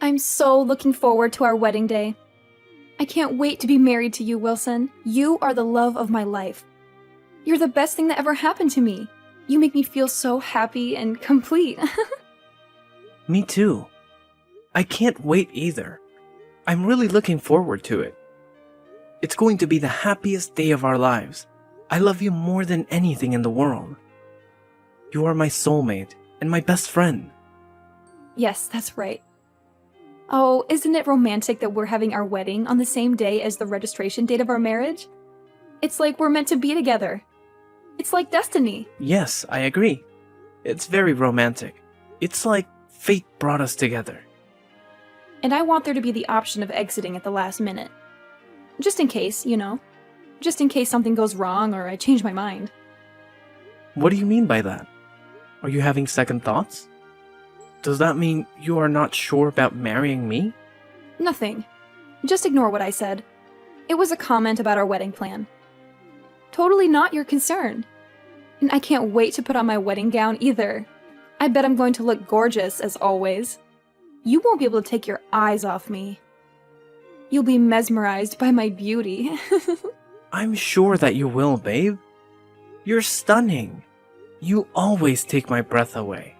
I'm so looking forward to our wedding day. I can't wait to be married to you, Wilson. You are the love of my life. You're the best thing that ever happened to me. You make me feel so happy and complete. Me too. I can't wait either. I'm really looking forward to it. It's going to be the happiest day of our lives. I love you more than anything in the world. You are my soulmate and my best friend. Yes, that's right. Oh, isn't it romantic that we're having our wedding on the same day as the registration date of our marriage? It's like we're meant to be together. It's like destiny. Yes, I agree. It's very romantic. It's like fate brought us together. And I want there to be the option of exiting at the last minute. Just in case, you know. Just in case something goes wrong or I change my mind. What do you mean by that? Are you having second thoughts? Does that mean you are not sure about marrying me? Nothing. Just ignore what I said. It was a comment about our wedding plan. Totally not your concern. And I can't wait to put on my wedding gown either. I bet I'm going to look gorgeous, as always. You won't be able to take your eyes off me. You'll be mesmerized by my beauty. I'm sure that you will, babe. You're stunning. You always take my breath away.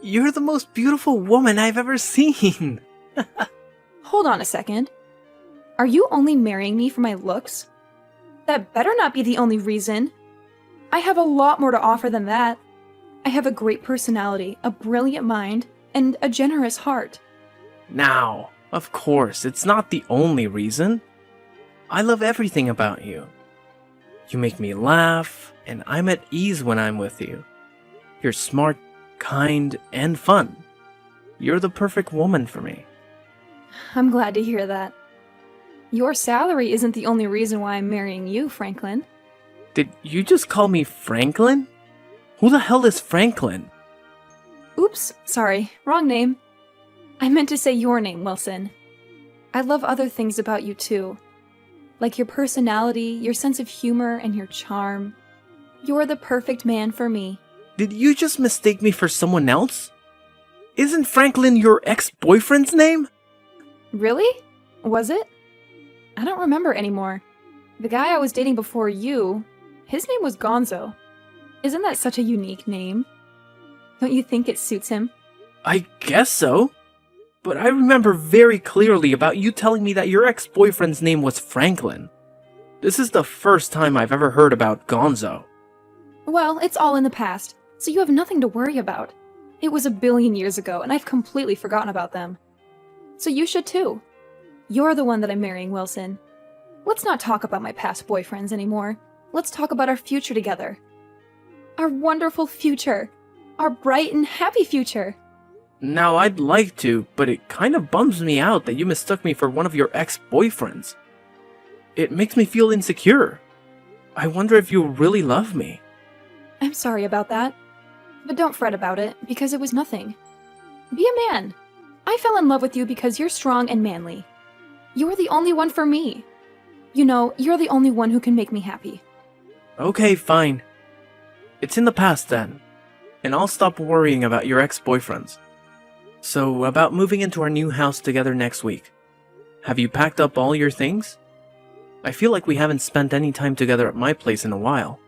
You're the most beautiful woman I've ever seen. Hold on a second. Are you only marrying me for my looks? That better not be the only reason. I have a lot more to offer than that. I have a great personality, a brilliant mind, and a generous heart. Now, of course, it's not the only reason. I love everything about you. You make me laugh, and I'm at ease when I'm with you. You're smart, kind, and fun. You're the perfect woman for me. I'm glad to hear that. Your salary isn't the only reason why I'm marrying you, Franklin. Did you just call me Franklin? Who the hell is Franklin? Oops, sorry, wrong name. I meant to say your name, Wilson. I love other things about you too. Like your personality, your sense of humor, and your charm. You're the perfect man for me. Did you just mistake me for someone else? Isn't Franklin your ex-boyfriend's name? Really? Was it? I don't remember anymore. The guy I was dating before you, his name was Gonzo. Isn't that such a unique name? Don't you think it suits him? I guess so. But I remember very clearly about you telling me that your ex-boyfriend's name was Franklin. This is the first time I've ever heard about Gonzo. Well, it's all in the past, so you have nothing to worry about. It was a billion years ago, and I've completely forgotten about them. So you should too. You're the one that I'm marrying, Wilson. Let's not talk about my past boyfriends anymore. Let's talk about our future together. Our wonderful future. Our bright and happy future. Now, I'd like to, but it kind of bums me out that you mistook me for one of your ex-boyfriends. It makes me feel insecure. I wonder if you really love me. I'm sorry about that. But don't fret about it, because it was nothing. Be a man. I fell in love with you because you're strong and manly. You're the only one for me. You know, you're the only one who can make me happy. Okay, fine. It's in the past then, and I'll stop worrying about your ex-boyfriends. So, about moving into our new house together next week. Have you packed up all your things? I feel like we haven't spent any time together at my place in a while.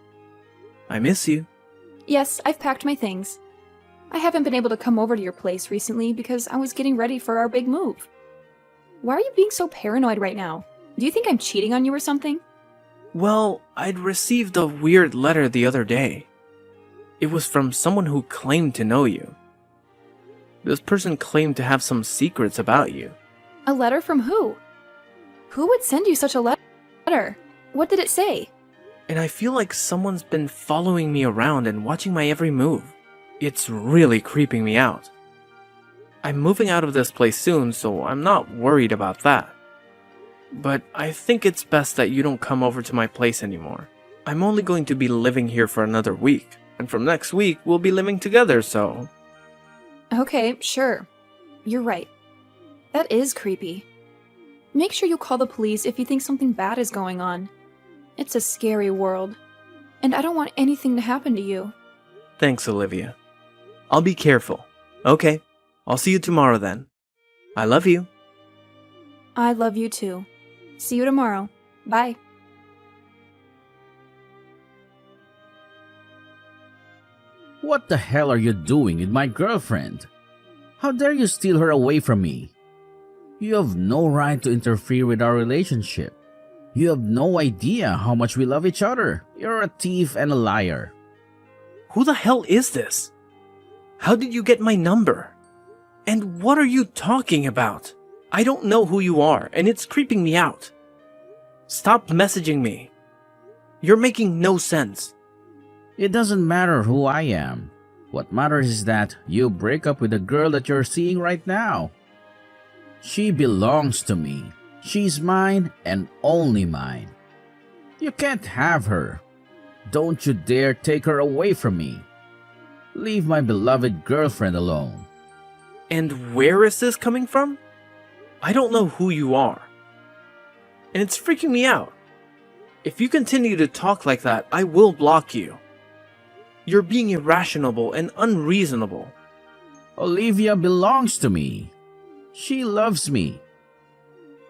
I miss you. Yes, I've packed my things. I haven't been able to come over to your place recently because I was getting ready for our big move. Why are you being so paranoid right now? Do you think I'm cheating on you or something? Well, I'd received a weird letter the other day. It was from someone who claimed to know you. This person claimed to have some secrets about you. A letter from who? Who would send you such a letter? What did it say? And I feel like someone's been following me around and watching my every move. It's really creeping me out. I'm moving out of this place soon, so I'm not worried about that. But I think it's best that you don't come over to my place anymore. I'm only going to be living here for another week, and from next week we'll be living together, so... Okay, sure. You're right. That is creepy. Make sure you call the police if you think something bad is going on. It's a scary world, and I don't want anything to happen to you. Thanks, Olivia. I'll be careful. Okay, I'll see you tomorrow then. I love you. I love you too. See you tomorrow. Bye. What the hell are you doing with my girlfriend? How dare you steal her away from me? You have no right to interfere with our relationship. You have no idea how much we love each other. You're a thief and a liar. Who the hell is this? How did you get my number? And what are you talking about? I don't know who you are, and it's creeping me out. Stop messaging me. You're making no sense. It doesn't matter who I am. What matters is that you break up with the girl that you're seeing right now. She belongs to me. She's mine and only mine. You can't have her. Don't you dare take her away from me. Leave my beloved girlfriend alone. And where is this coming from? I don't know who you are. And it's freaking me out. If you continue to talk like that, I will block you. You're being irrational and unreasonable. Olivia belongs to me. She loves me.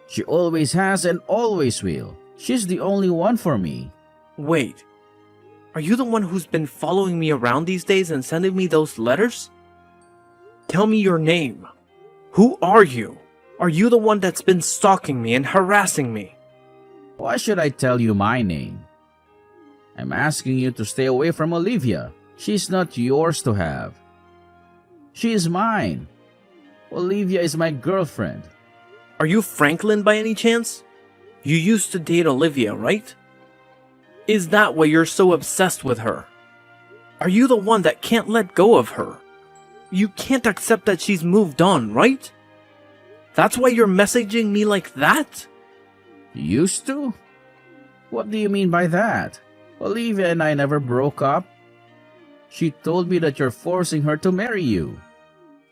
She always has and always will. She's the only one for me. Wait. Are you the one who's been following me around these days and sending me those letters? Tell me your name. Who are you? Are you the one that's been stalking me and harassing me? Why should I tell you my name? I'm asking you to stay away from Olivia. She's not yours to have. She is mine. Olivia is my girlfriend. Are you Franklin by any chance? You used to date Olivia, right? Is that why you're so obsessed with her? Are you the one that can't let go of her? You can't accept that she's moved on, right? That's why you're messaging me like that? Used to? What do you mean by that? Olivia and I never broke up. She told me that you're forcing her to marry you.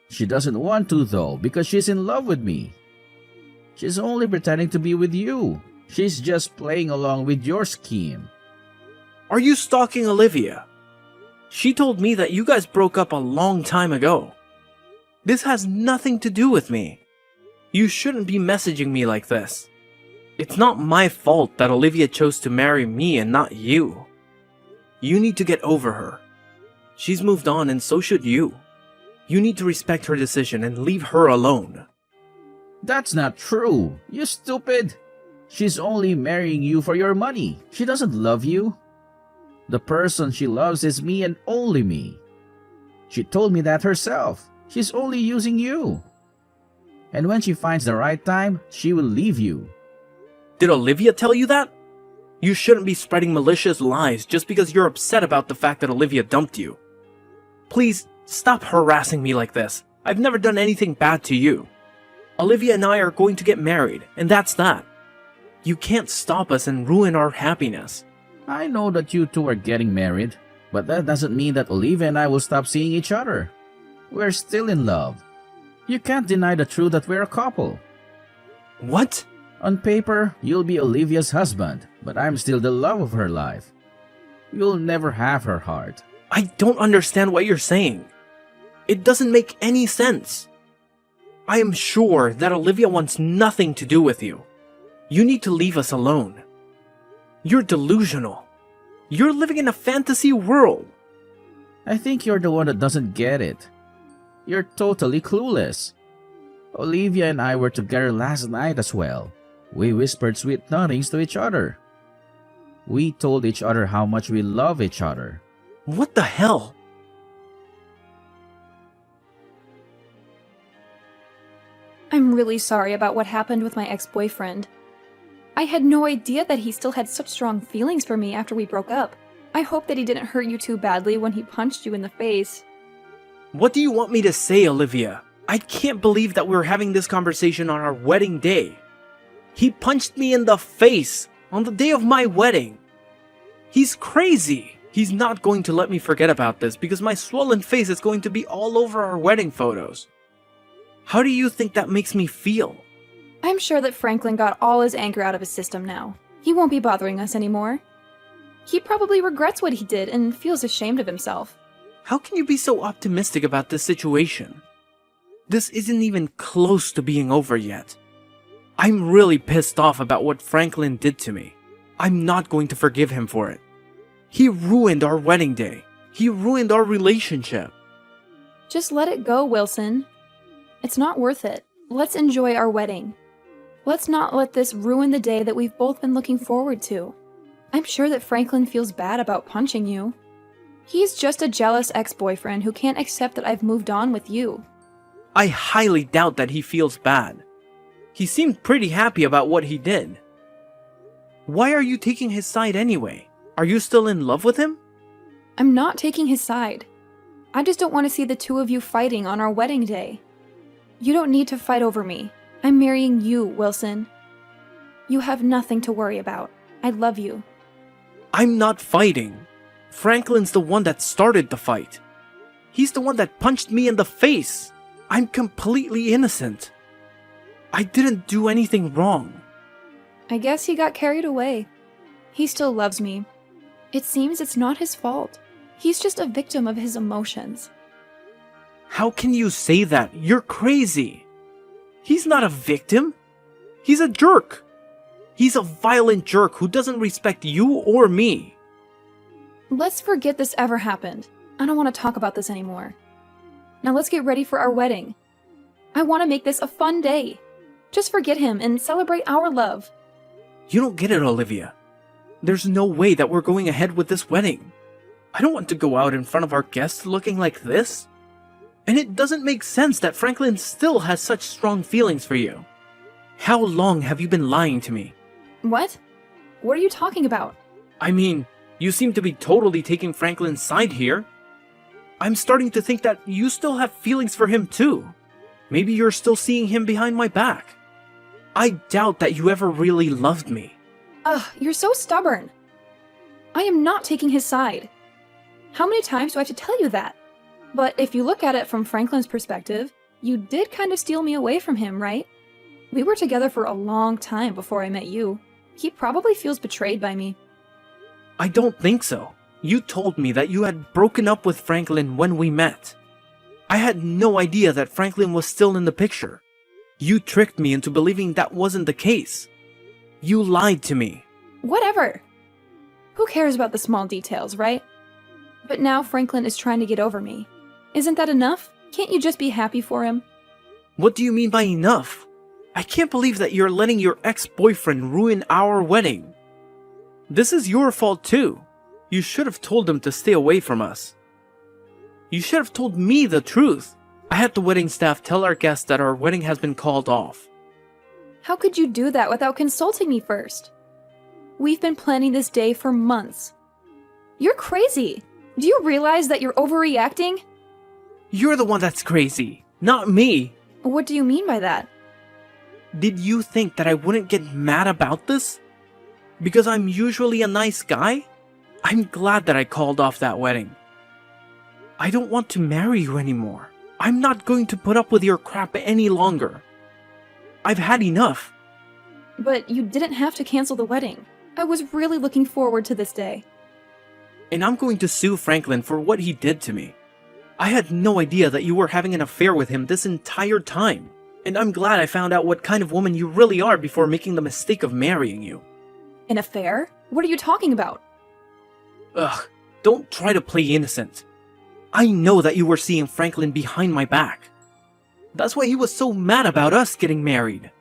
She doesn't want to though because she's in love with me. She's only pretending to be with you. She's just playing along with your scheme. Are you stalking Olivia? She told me that you guys broke up a long time ago. This has nothing to do with me. You shouldn't be messaging me like this. It's not my fault that Olivia chose to marry me and not you. You need to get over her. She's moved on and so should you. You need to respect her decision and leave her alone. That's not true. You stupid. She's only marrying you for your money. She doesn't love you. The person she loves is me and only me. She told me that herself. She's only using you. And when she finds the right time, she will leave you. Did Olivia tell you that? You shouldn't be spreading malicious lies just because you're upset about the fact that Olivia dumped you. Please, stop harassing me like this. I've never done anything bad to you. Olivia and I are going to get married, and that's that. You can't stop us and ruin our happiness. I know that you two are getting married, but that doesn't mean that Olivia and I will stop seeing each other. We're still in love. You can't deny the truth that we're a couple. What? On paper, you'll be Olivia's husband, but I'm still the love of her life. You'll never have her heart. I don't understand what you're saying. It doesn't make any sense. I am sure that Olivia wants nothing to do with you. You need to leave us alone. You're delusional. You're living in a fantasy world. I think you're the one that doesn't get it. You're totally clueless. Olivia and I were together last night as well. We whispered sweet nothings to each other. We told each other how much we love each other. What the hell? I'm really sorry about what happened with my ex-boyfriend. I had no idea that he still had such strong feelings for me after we broke up. I hope that he didn't hurt you too badly when he punched you in the face. What do you want me to say, Olivia? I can't believe that we're having this conversation on our wedding day. He punched me in the face on the day of my wedding. He's crazy. He's not going to let me forget about this because my swollen face is going to be all over our wedding photos. How do you think that makes me feel? I'm sure that Franklin got all his anger out of his system now. He won't be bothering us anymore. He probably regrets what he did and feels ashamed of himself. How can you be so optimistic about this situation? This isn't even close to being over yet. I'm really pissed off about what Franklin did to me. I'm not going to forgive him for it. He ruined our wedding day. He ruined our relationship. Just let it go, Wilson. It's not worth it. Let's enjoy our wedding. Let's not let this ruin the day that we've both been looking forward to. I'm sure that Franklin feels bad about punching you. He's just a jealous ex-boyfriend who can't accept that I've moved on with you. I highly doubt that he feels bad. He seemed pretty happy about what he did. Why are you taking his side anyway? Are you still in love with him? I'm not taking his side. I just don't want to see the two of you fighting on our wedding day. You don't need to fight over me. I'm marrying you, Wilson. You have nothing to worry about. I love you. I'm not fighting. Franklin's the one that started the fight. He's the one that punched me in the face. I'm completely innocent. I didn't do anything wrong. I guess he got carried away. He still loves me. It seems it's not his fault. He's just a victim of his emotions. How can you say that? You're crazy. He's not a victim. He's a jerk. He's a violent jerk who doesn't respect you or me. Let's forget this ever happened. I don't want to talk about this anymore. Now let's get ready for our wedding. I want to make this a fun day. Just forget him and celebrate our love. You don't get it, Olivia. There's no way that we're going ahead with this wedding. I don't want to go out in front of our guests looking like this. And it doesn't make sense that Franklin still has such strong feelings for you. How long have you been lying to me? What? What are you talking about? I mean, you seem to be totally taking Franklin's side here. I'm starting to think that you still have feelings for him too. Maybe you're still seeing him behind my back. I doubt that you ever really loved me. Ugh, you're so stubborn. I am not taking his side. How many times do I have to tell you that? But if you look at it from Franklin's perspective, you did kind of steal me away from him, right? We were together for a long time before I met you. He probably feels betrayed by me. I don't think so. You told me that you had broken up with Franklin when we met. I had no idea that Franklin was still in the picture. You tricked me into believing that wasn't the case. You lied to me. Whatever. Who cares about the small details, right? But now Franklin is trying to get over me. Isn't that enough? Can't you just be happy for him? What do you mean by enough? I can't believe that you're letting your ex-boyfriend ruin our wedding. This is your fault too. You should have told him to stay away from us. You should have told me the truth. I had the wedding staff tell our guests that our wedding has been called off. How could you do that without consulting me first? We've been planning this day for months. You're crazy. Do you realize that you're overreacting? You're the one that's crazy, not me. What do you mean by that? Did you think that I wouldn't get mad about this? Because I'm usually a nice guy? I'm glad that I called off that wedding. I don't want to marry you anymore. I'm not going to put up with your crap any longer. I've had enough. But you didn't have to cancel the wedding. I was really looking forward to this day. And I'm going to sue Franklin for what he did to me. I had no idea that you were having an affair with him this entire time. And I'm glad I found out what kind of woman you really are before making the mistake of marrying you. An affair? What are you talking about? Ugh, don't try to play innocent. I know that you were seeing Franklin behind my back. That's why he was so mad about us getting married.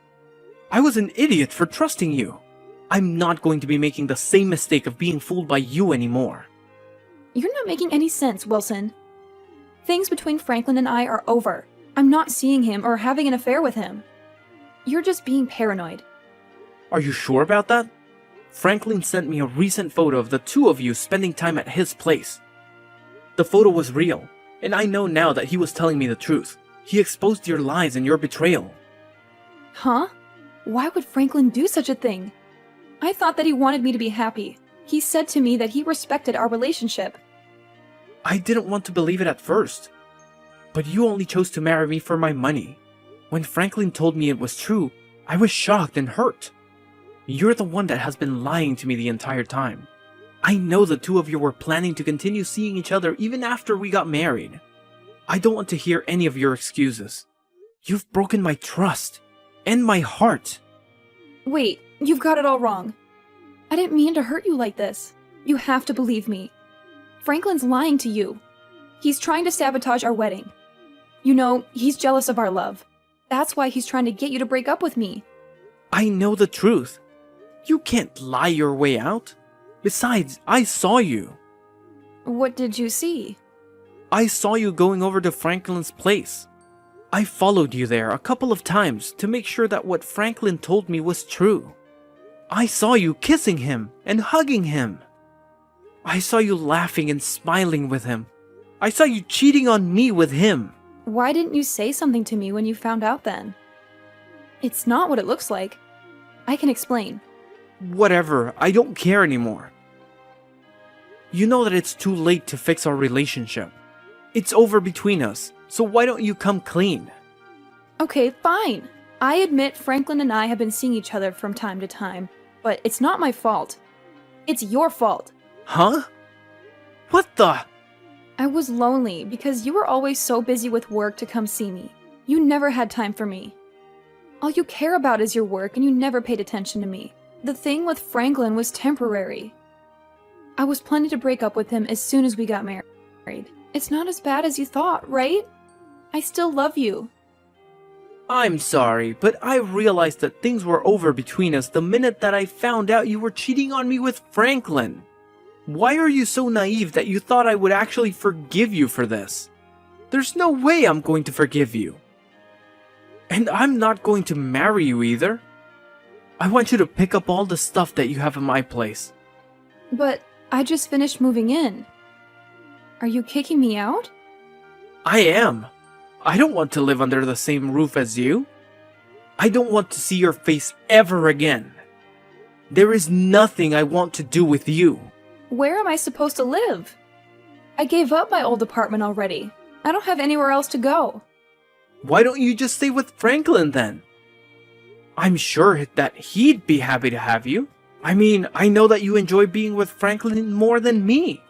I was an idiot for trusting you. I'm not going to be making the same mistake of being fooled by you anymore. You're not making any sense, Wilson. Things between Franklin and I are over. I'm not seeing him or having an affair with him. You're just being paranoid. Are you sure about that? Franklin sent me a recent photo of the two of you spending time at his place. The photo was real, and I know now that he was telling me the truth. He exposed your lies and your betrayal. Huh? Why would Franklin do such a thing? I thought that he wanted me to be happy. He said to me that he respected our relationship. I didn't want to believe it at first. But you only chose to marry me for my money. When Franklin told me it was true, I was shocked and hurt. You're the one that has been lying to me the entire time. I know the two of you were planning to continue seeing each other even after we got married. I don't want to hear any of your excuses. You've broken my trust and my heart. Wait, you've got it all wrong. I didn't mean to hurt you like this. You have to believe me. Franklin's lying to you. He's trying to sabotage our wedding. You know, he's jealous of our love. That's why he's trying to get you to break up with me. I know the truth. You can't lie your way out. Besides, I saw you. What did you see? I saw you going over to Franklin's place. I followed you there a couple of times to make sure that what Franklin told me was true. I saw you kissing him and hugging him. I saw you laughing and smiling with him. I saw you cheating on me with him. Why didn't you say something to me when you found out then? It's not what it looks like. I can explain. Whatever, I don't care anymore. You know that it's too late to fix our relationship. It's over between us, so why don't you come clean? Okay, fine. I admit Franklin and I have been seeing each other from time to time, but it's not my fault. It's your fault. Huh? What the? I was lonely because you were always so busy with work to come see me. You never had time for me. All you care about is your work and you never paid attention to me. The thing with Franklin was temporary. I was planning to break up with him as soon as we got married. It's not as bad as you thought, right? I still love you. I'm sorry, but I realized that things were over between us the minute that I found out you were cheating on me with Franklin. Why are you so naive that you thought I would actually forgive you for this? There's no way I'm going to forgive you. And I'm not going to marry you either. I want you to pick up all the stuff that you have in my place. But I just finished moving in. Are you kicking me out? I am. I don't want to live under the same roof as you. I don't want to see your face ever again. There is nothing I want to do with you. Where am I supposed to live? I gave up my old apartment already. I don't have anywhere else to go. Why don't you just stay with Franklin then? I'm sure that he'd be happy to have you. I mean, I know that you enjoy being with Franklin more than me.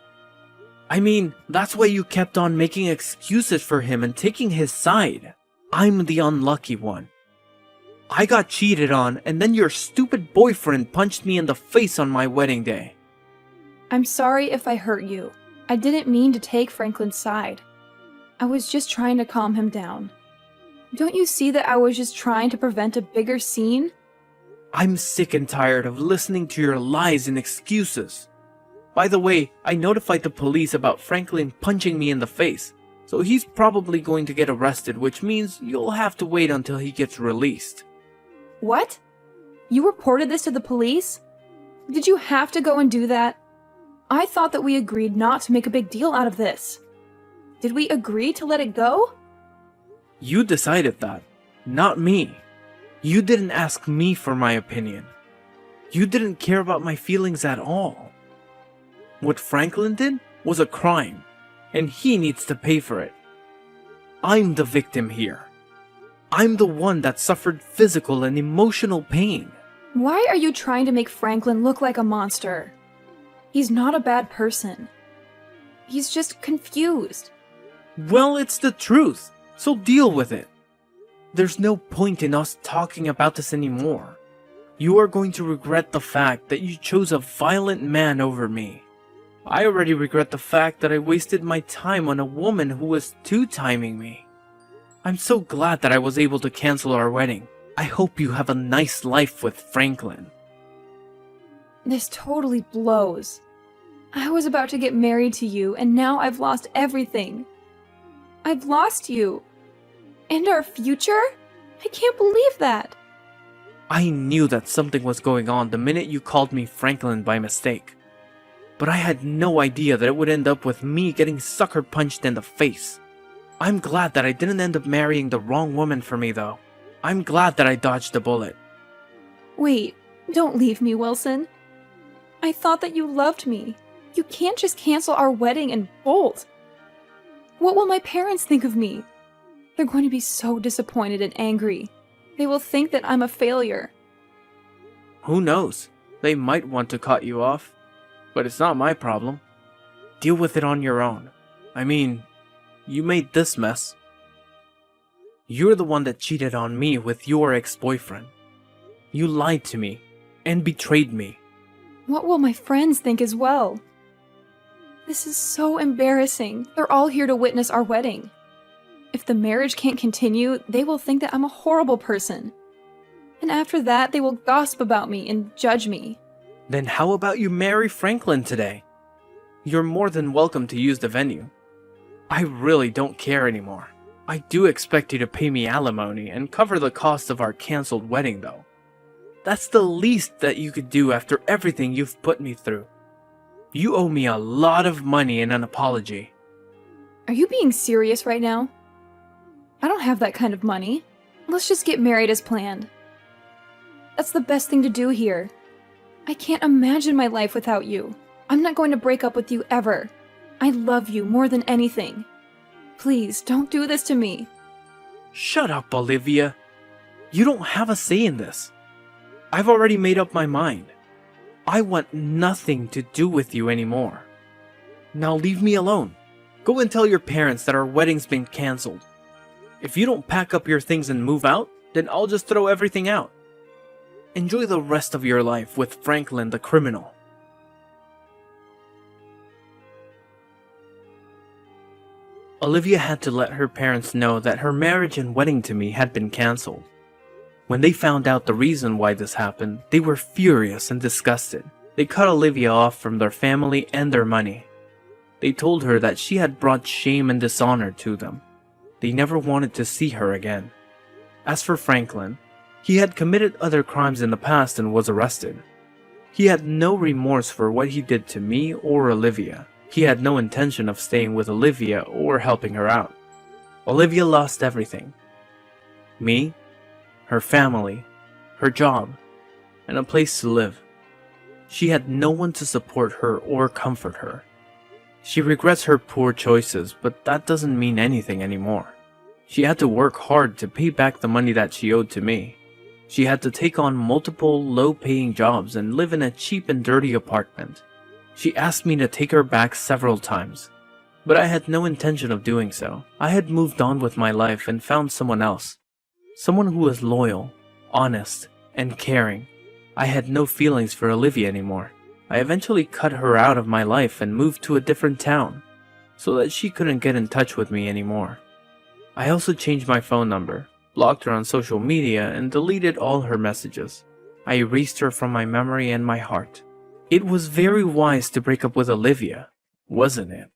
I mean, that's why you kept on making excuses for him and taking his side. I'm the unlucky one. I got cheated on, and then your stupid boyfriend punched me in the face on my wedding day. I'm sorry if I hurt you. I didn't mean to take Franklin's side. I was just trying to calm him down. Don't you see that I was just trying to prevent a bigger scene? I'm sick and tired of listening to your lies and excuses. By the way, I notified the police about Franklin punching me in the face, so he's probably going to get arrested, which means you'll have to wait until he gets released. What? You reported this to the police? Did you have to go and do that? I thought that we agreed not to make a big deal out of this. Did we agree to let it go? You decided that, not me. You didn't ask me for my opinion. You didn't care about my feelings at all. What Franklin did was a crime, and he needs to pay for it. I'm the victim here. I'm the one that suffered physical and emotional pain. Why are you trying to make Franklin look like a monster? He's not a bad person. He's just confused. Well, it's the truth, so deal with it. There's no point in us talking about this anymore. You are going to regret the fact that you chose a violent man over me. I already regret the fact that I wasted my time on a woman who was two-timing me. I'm so glad that I was able to cancel our wedding. I hope you have a nice life with Franklin. This totally blows. I was about to get married to you, and now I've lost everything. I've lost you. And our future? I can't believe that. I knew that something was going on the minute you called me Franklin by mistake. But I had no idea that it would end up with me getting sucker punched in the face. I'm glad that I didn't end up marrying the wrong woman for me though. I'm glad that I dodged a bullet. Wait, don't leave me, Wilson. I thought that you loved me. You can't just cancel our wedding and bolt. What will my parents think of me? They're going to be so disappointed and angry. They will think that I'm a failure. Who knows? They might want to cut you off. But it's not my problem. Deal with it on your own. I mean, you made this mess. You're the one that cheated on me with your ex-boyfriend. You lied to me and betrayed me. What will my friends think as well? This is so embarrassing. They're all here to witness our wedding. If the marriage can't continue, they will think that I'm a horrible person. And after that, they will gossip about me and judge me. Then how about you marry Franklin today? You're more than welcome to use the venue. I really don't care anymore. I do expect you to pay me alimony and cover the cost of our canceled wedding though. That's the least that you could do after everything you've put me through. You owe me a lot of money and an apology. Are you being serious right now? I don't have that kind of money. Let's just get married as planned. That's the best thing to do here. I can't imagine my life without you. I'm not going to break up with you ever. I love you more than anything. Please, don't do this to me. Shut up, Olivia. You don't have a say in this. I've already made up my mind. I want nothing to do with you anymore. Now leave me alone. Go and tell your parents that our wedding's been canceled. If you don't pack up your things and move out, then I'll just throw everything out. Enjoy the rest of your life with Franklin the criminal. Olivia had to let her parents know that her marriage and wedding to me had been cancelled. When they found out the reason why this happened, they were furious and disgusted. They cut Olivia off from their family and their money. They told her that she had brought shame and dishonor to them. They never wanted to see her again. As for Franklin, he had committed other crimes in the past and was arrested. He had no remorse for what he did to me or Olivia. He had no intention of staying with Olivia or helping her out. Olivia lost everything. Me, her family, her job, and a place to live. She had no one to support her or comfort her. She regrets her poor choices, but that doesn't mean anything anymore. She had to work hard to pay back the money that she owed to me. She had to take on multiple low-paying jobs and live in a cheap and dirty apartment. She asked me to take her back several times, but I had no intention of doing so. I had moved on with my life and found someone else. Someone who was loyal, honest, and caring. I had no feelings for Olivia anymore. I eventually cut her out of my life and moved to a different town, so that she couldn't get in touch with me anymore. I also changed my phone number, blocked her on social media, and deleted all her messages. I erased her from my memory and my heart. It was very wise to break up with Olivia, wasn't it?